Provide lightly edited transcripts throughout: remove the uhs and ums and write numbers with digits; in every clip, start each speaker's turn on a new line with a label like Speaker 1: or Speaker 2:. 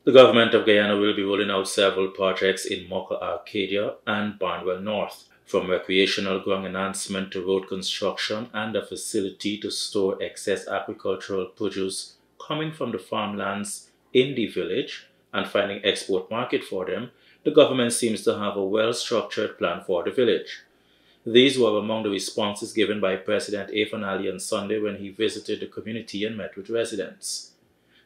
Speaker 1: The government of Guyana will be rolling out several projects in Mocha, Arcadia and Barnwell North, from recreational ground enhancement to road construction and a facility to store excess agricultural produce coming from the farmlands in the village and finding export market for them. The government seems to have a well-structured plan for the village. These were among the responses given by President Afan Ali on Sunday when he visited the community and met with residents.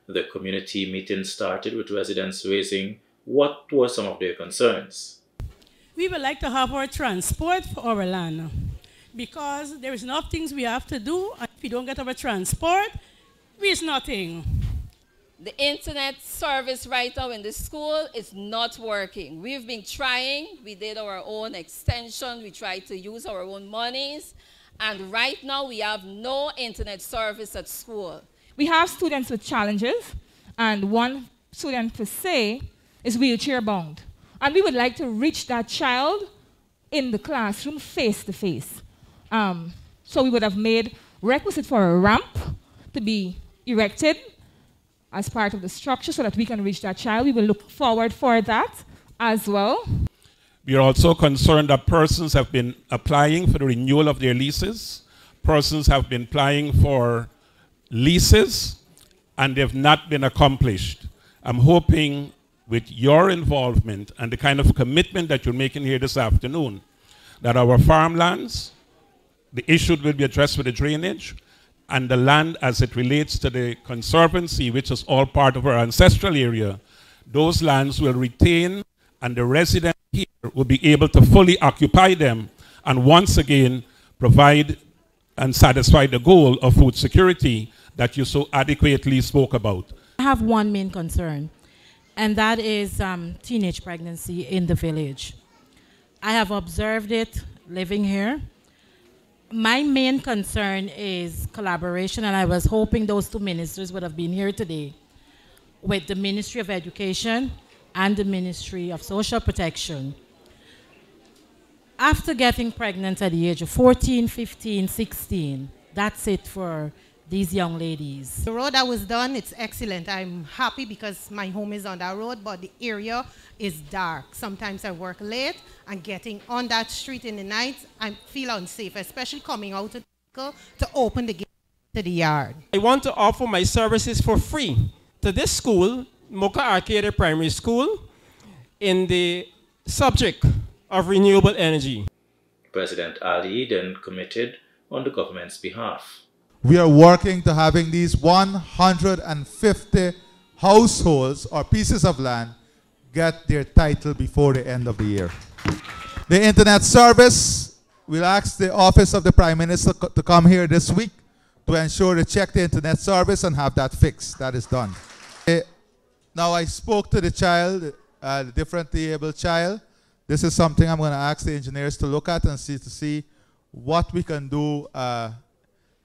Speaker 1: The community meeting started with residents raising what were some of their concerns.
Speaker 2: We would like to have our transport for our land because there is enough things we have to do, and if we don't get our transport, it's nothing.
Speaker 3: The internet service right now in the school is not working. We've been trying. We did our own extension. We tried to use our own monies. And right now we have no internet service at school.
Speaker 4: We have students with challenges, and one student per se is wheelchair bound. And we would like to reach that child in the classroom face to face. So we would have made requisite for a ramp to be erected as part of the structure so that we can reach that child. We will look forward for that as well.
Speaker 5: We are also concerned that persons have been applying for the renewal of their leases. Persons have been applying for leases and they've not been accomplished. I'm hoping with your involvement and the kind of commitment that you're making here this afternoon, that our farmlands, the issue will be addressed with the drainage, and the land as it relates to the conservancy, which is all part of our ancestral area, those lands will retain, and the residents here will be able to fully occupy them and once again provide and satisfy the goal of food security that you so adequately spoke about.
Speaker 6: I have one main concern, and that is teenage pregnancy in the village. I have observed it living here. My main concern is collaboration, and I was hoping those two ministers would have been here today with the Ministry of Education and the Ministry of Social Protection. After getting pregnant at the age of 14, 15, 16, that's it for these young ladies.
Speaker 7: The road that was done, it's excellent. I'm happy because my home is on that road, but the area is dark. Sometimes I work late, and getting on that street in the night, I feel unsafe, especially coming out to open the gate to the yard.
Speaker 8: I want to offer my services for free to this school, Mocha Arcadia Primary School, in the subject of renewable energy.
Speaker 1: President Ali then committed on the government's behalf.
Speaker 9: We are working to having these 150 households or pieces of land get their title before the end of the year. The internet service, we'll ask the Office of the Prime Minister to come here this week to ensure to check the internet service and have that fixed. That is done. Now I spoke to the child, the differently able child. This is something I'm going to ask the engineers to look at and see what we can do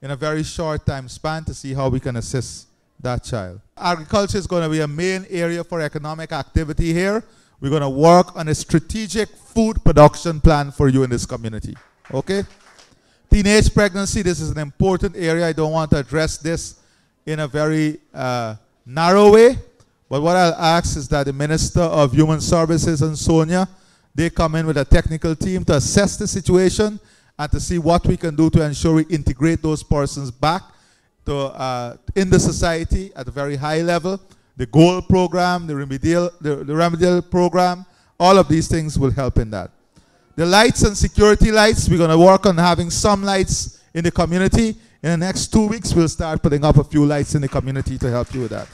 Speaker 9: in a very short time span to see how we can assist that child. Agriculture is going to be a main area for economic activity here. We're going to work on a strategic food production plan for you in this community. Okay? Teenage pregnancy, this is an important area. I don't want to address this in a very narrow way, but what I'll ask is that the Minister of Human Services and Sonia, they come in with a technical team to assess the situation and to see what we can do to ensure we integrate those persons back to, in the society at a very high level. The goal program, the remedial program, all of these things will help in that. The lights and security lights, we're going to work on having some lights in the community. In the next 2 weeks, we'll start putting up a few lights in the community to help you with that.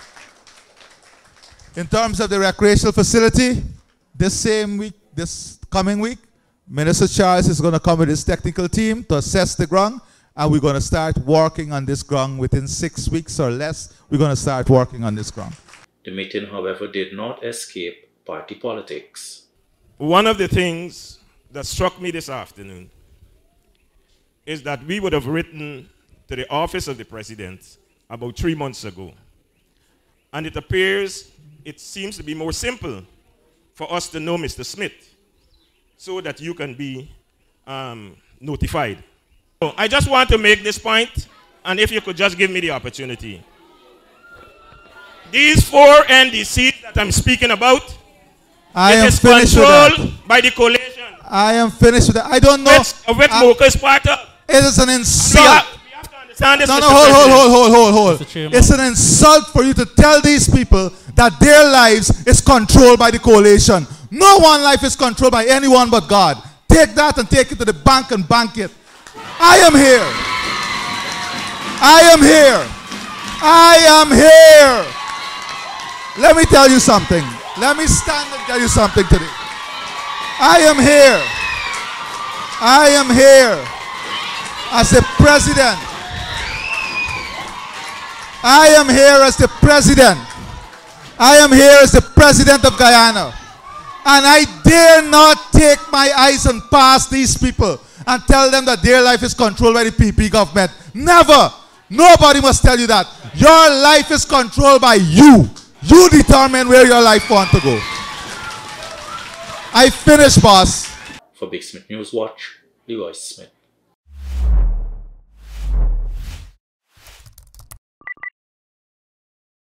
Speaker 9: In terms of the recreational facility, this coming week, Minister Charles is going to come with his technical team to assess the ground, and we're going to start working on this ground within 6 weeks or less. We're going to start working on this ground.
Speaker 1: The meeting, however, did not escape party politics.
Speaker 5: One of the things that struck me this afternoon is that we would have written to the office of the president about 3 months ago. And it appears, it seems to be more simple for us to know Mr. Smith so that you can be notified. So I just want to make this point, and if you could just give me the opportunity.
Speaker 10: These 4 NDCs that I'm speaking about,
Speaker 9: I
Speaker 10: it
Speaker 9: am
Speaker 10: is
Speaker 9: finished with that.
Speaker 10: controlled by the coalition.
Speaker 9: I am finished with that. I don't know.
Speaker 10: Which Mocha is part of.
Speaker 9: It is an insult.
Speaker 10: We have to understand this.
Speaker 9: No,
Speaker 10: Mr.
Speaker 9: no, hold. It's an insult for you to tell these people that their lives is controlled by the coalition. No one life is controlled by anyone but God. Take that and take it to the bank and bank it. I am here. I am here. I am here. Let me tell you something. Let me stand and tell you something today. I am here. I am here as a president. I am here as the president. I am here as the president of Guyana. And I dare not take my eyes and pass these people and tell them that their life is controlled by the PP government. Never. Nobody must tell you that. Your life is controlled by you. You determine where your life wants to go. I finished, boss.
Speaker 1: For Big Smith News Watch, Leroy Smith.